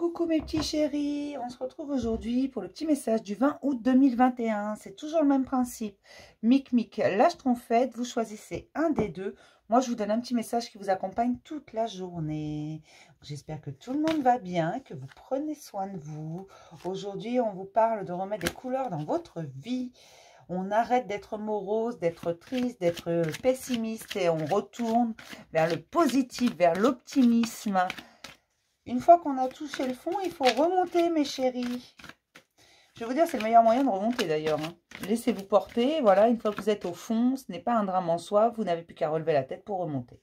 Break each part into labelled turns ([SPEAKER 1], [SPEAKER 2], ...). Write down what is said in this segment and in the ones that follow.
[SPEAKER 1] Coucou mes petits chéris, on se retrouve aujourd'hui pour le petit message du 20 août 2021. C'est toujours le même principe. Mic Mic, lâche ton fait, vous choisissez un des deux. Moi, je vous donne un petit message qui vous accompagne toute la journée. J'espère que tout le monde va bien, que vous prenez soin de vous. Aujourd'hui, on vous parle de remettre des couleurs dans votre vie. On arrête d'être morose, d'être triste, d'être pessimiste et on retourne vers le positif, vers l'optimisme. Une fois qu'on a touché le fond, il faut remonter, mes chéris. Je vais vous dire, c'est le meilleur moyen de remonter d'ailleurs. Laissez-vous porter. Voilà, une fois que vous êtes au fond, ce n'est pas un drame en soi. Vous n'avez plus qu'à relever la tête pour remonter.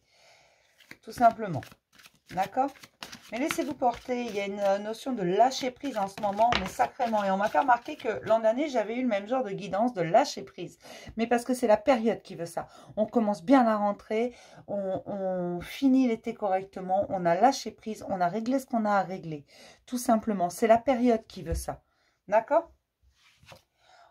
[SPEAKER 1] Tout simplement. D'accord? Mais laissez-vous porter. Il y a une notion de lâcher prise en ce moment, mais sacrément. Et on m'a fait remarquer que l'an dernier, j'avais eu le même genre de guidance de lâcher prise. Mais parce que c'est la période qui veut ça. On commence bien la rentrée, on finit l'été correctement, on a lâché prise, on a réglé ce qu'on a à régler. Tout simplement, c'est la période qui veut ça. D'accord ?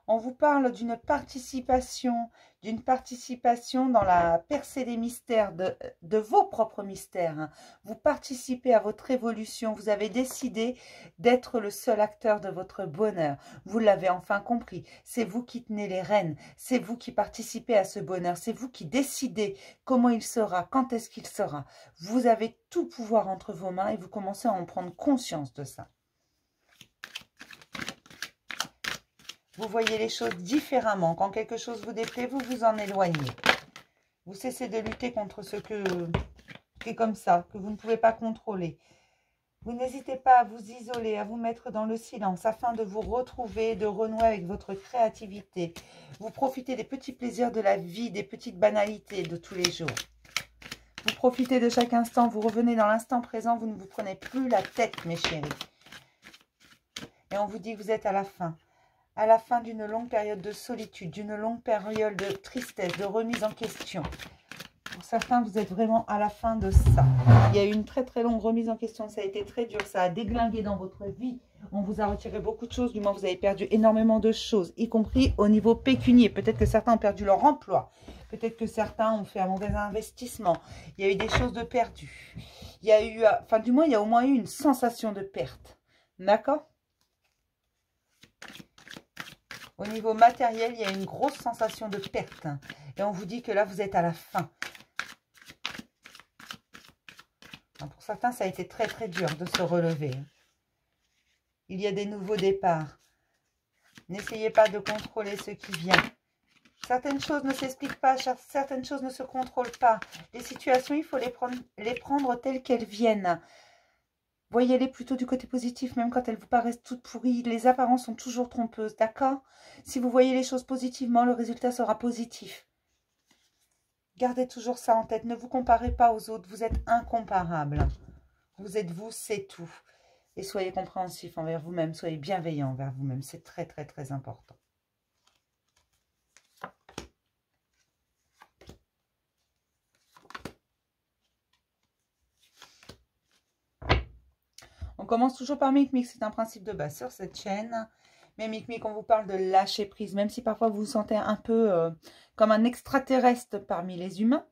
[SPEAKER 1] On vous parle d'une participation dans la percée des mystères, de vos propres mystères. Vous participez à votre évolution. Vous avez décidé d'être le seul acteur de votre bonheur. Vous l'avez enfin compris. C'est vous qui tenez les rênes. C'est vous qui participez à ce bonheur. C'est vous qui décidez comment il sera, quand est-ce qu'il sera. Vous avez tout pouvoir entre vos mains et vous commencez à en prendre conscience de ça. Vous voyez les choses différemment. Quand quelque chose vous déplaît, vous vous en éloignez. Vous cessez de lutter contre ce qui est comme ça, que vous ne pouvez pas contrôler. Vous n'hésitez pas à vous isoler, à vous mettre dans le silence afin de vous retrouver, de renouer avec votre créativité. Vous profitez des petits plaisirs de la vie, des petites banalités de tous les jours. Vous profitez de chaque instant, vous revenez dans l'instant présent, vous ne vous prenez plus la tête, mes chéris. Et on vous dit que vous êtes à la fin. À la fin d'une longue période de solitude, d'une longue période de tristesse, de remise en question. Pour certains, vous êtes vraiment à la fin de ça. Il y a eu une très très longue remise en question, ça a été très dur, ça a déglingué dans votre vie. On vous a retiré beaucoup de choses, du moins vous avez perdu énormément de choses, y compris au niveau pécunier. Peut-être que certains ont perdu leur emploi, peut-être que certains ont fait un mauvais investissement. Il y a eu des choses de perdues. Il y a eu, enfin du moins, il y a au moins eu une sensation de perte. D'accord ? Au niveau matériel, il y a une grosse sensation de perte. Et on vous dit que là, vous êtes à la fin. Alors, pour certains, ça a été très très dur de se relever. Il y a des nouveaux départs. N'essayez pas de contrôler ce qui vient. Certaines choses ne s'expliquent pas, certaines choses ne se contrôlent pas. Les situations, il faut les prendre telles qu'elles viennent. Voyez-les plutôt du côté positif, même quand elles vous paraissent toutes pourries. Les apparences sont toujours trompeuses, d'accord? Si vous voyez les choses positivement, le résultat sera positif. Gardez toujours ça en tête. Ne vous comparez pas aux autres. Vous êtes incomparables. Vous êtes vous, c'est tout. Et soyez compréhensif envers vous-même. Soyez bienveillant envers vous-même. C'est très, très, très important. On commence toujours par Mic Mic, c'est un principe de base sur cette chaîne. Mais Mic Mic, on vous parle de lâcher prise, même si parfois vous vous sentez un peu comme un extraterrestre parmi les humains.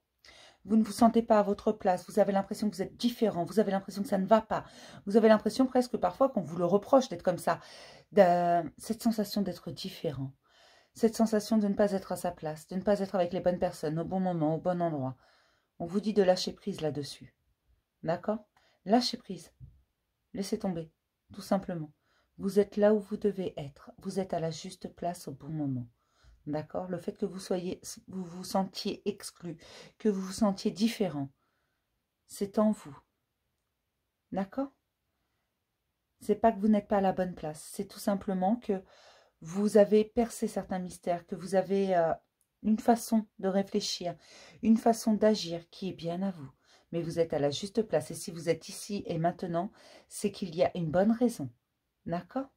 [SPEAKER 1] Vous ne vous sentez pas à votre place, vous avez l'impression que vous êtes différent, vous avez l'impression que ça ne va pas. Vous avez l'impression presque parfois qu'on vous le reproche d'être comme ça. Cette sensation d'être différent, cette sensation de ne pas être à sa place, de ne pas être avec les bonnes personnes, au bon moment, au bon endroit. On vous dit de lâcher prise là-dessus. D'accord? Lâchez prise. Laissez tomber, tout simplement. Vous êtes là où vous devez être. Vous êtes à la juste place au bon moment. D'accord? Le fait que vous vous sentiez exclu, que vous vous sentiez différent, c'est en vous. D'accord? C'est pas que vous n'êtes pas à la bonne place. C'est tout simplement que vous avez percé certains mystères, que vous avez une façon de réfléchir, une façon d'agir qui est bien à vous. Mais vous êtes à la juste place. Et si vous êtes ici et maintenant, c'est qu'il y a une bonne raison. D'accord?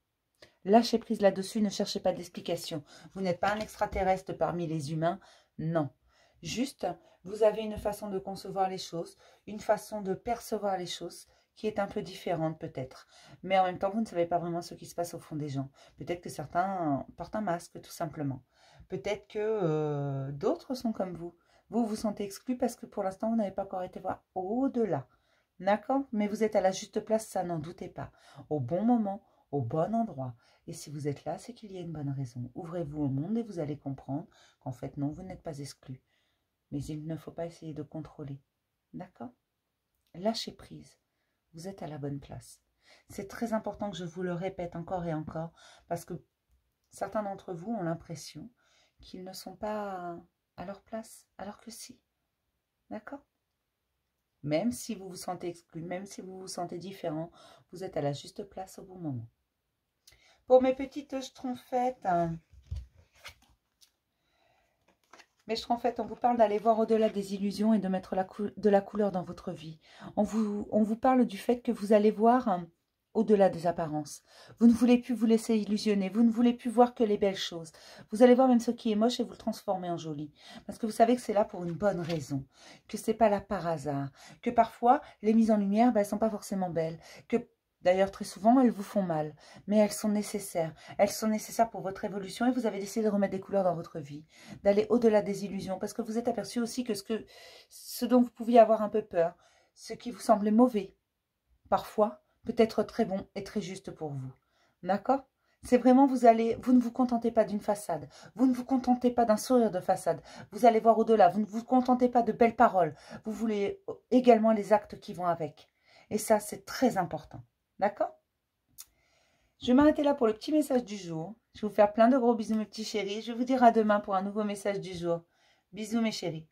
[SPEAKER 1] Lâchez prise là-dessus, ne cherchez pas d'explication. Vous n'êtes pas un extraterrestre parmi les humains, non. Juste, vous avez une façon de concevoir les choses, une façon de percevoir les choses qui est un peu différente peut-être. Mais en même temps, vous ne savez pas vraiment ce qui se passe au fond des gens. Peut-être que certains portent un masque, tout simplement. Peut-être que d'autres sont comme vous. Vous vous sentez exclu parce que pour l'instant, vous n'avez pas encore été voir au-delà. D'accord? Mais vous êtes à la juste place, ça n'en doutez pas. Au bon moment, au bon endroit. Et si vous êtes là, c'est qu'il y a une bonne raison. Ouvrez-vous au monde et vous allez comprendre qu'en fait, non, vous n'êtes pas exclu. Mais il ne faut pas essayer de contrôler. D'accord? Lâchez prise. Vous êtes à la bonne place. C'est très important que je vous le répète encore et encore, parce que certains d'entre vous ont l'impression qu'ils ne sont pas à leur place, alors que si. D'accord? Même si vous vous sentez exclu, même si vous vous sentez différent, vous êtes à la juste place au bon moment. Pour mes petites schtroumpfettes, on vous parle d'aller voir au-delà des illusions et de mettre de la couleur dans votre vie. On vous parle du fait que vous allez voir au-delà des apparences. Vous ne voulez plus vous laisser illusionner, vous ne voulez plus voir que les belles choses. Vous allez voir même ce qui est moche et vous le transformer en joli. Parce que vous savez que c'est là pour une bonne raison, que c'est pas là par hasard, que parfois les mises en lumière, elles sont pas forcément belles, que d'ailleurs très souvent elles vous font mal, mais elles sont nécessaires. Elles sont nécessaires pour votre évolution et vous avez décidé de remettre des couleurs dans votre vie, d'aller au-delà des illusions, parce que vous êtes aperçu aussi que ce dont vous pouviez avoir un peu peur, ce qui vous semblait mauvais, parfois, peut être très bon et très juste pour vous. D'accord? C'est vraiment, vous ne vous contentez pas d'une façade. Vous ne vous contentez pas d'un sourire de façade. Vous allez voir au-delà. Vous ne vous contentez pas de belles paroles. Vous voulez également les actes qui vont avec. Et ça, c'est très important. D'accord? Je vais m'arrêter là pour le petit message du jour. Je vais vous faire plein de gros bisous, mes petits chéris. Je vais vous dire à demain pour un nouveau message du jour. Bisous, mes chéris.